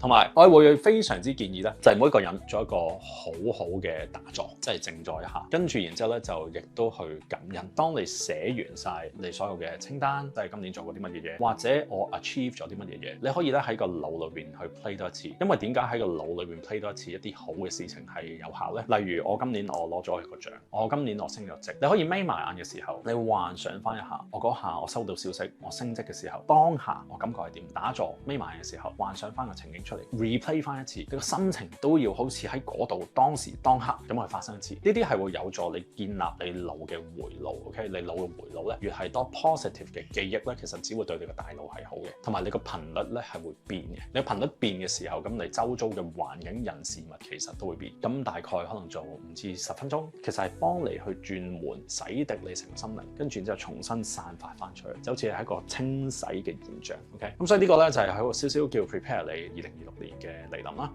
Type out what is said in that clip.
同埋我會非常之建議咧，就係每一個人做一個好好嘅打坐，即係靜坐一下，跟住然之後咧就亦都去感恩。當你寫完晒你所有嘅清單，即係今年做過啲乜嘢嘢，或者我 achieve 咗啲乜嘢嘢，你可以咧喺個腦裏邊去 play 多一次。因為點解喺個腦裏邊 play 多一次一啲好嘅事情係有效咧？例如我今年我攞咗一個獎，我今年我升咗職，你可以眯埋眼嘅時候，你幻想翻一下，我嗰下我收到消息，我升職嘅時候，當下我感覺係點？打坐眯埋眼嘅時候，幻想翻個情景出嚟 ，replay 翻一次，你個心情都要好似喺嗰度當時當刻咁去發生一次。呢啲係會有助你建立你腦嘅回路 ，OK？你腦嘅回路咧，越係多 positive 嘅記憶咧，其實只會對你個大腦係好嘅，同埋你個頻率咧係會變嘅。你頻率變嘅時候，咁你周遭嘅環境、人事物其實都會變。咁大概可能做5至10分鐘，其實係幫你去轉換、洗滌你成個心靈，跟住之後重新散發翻出去，就好似係一個清洗嘅現象。OK？咁所以呢個咧就係喺度少少叫 prepare 你2026年嘅嚟臨啦。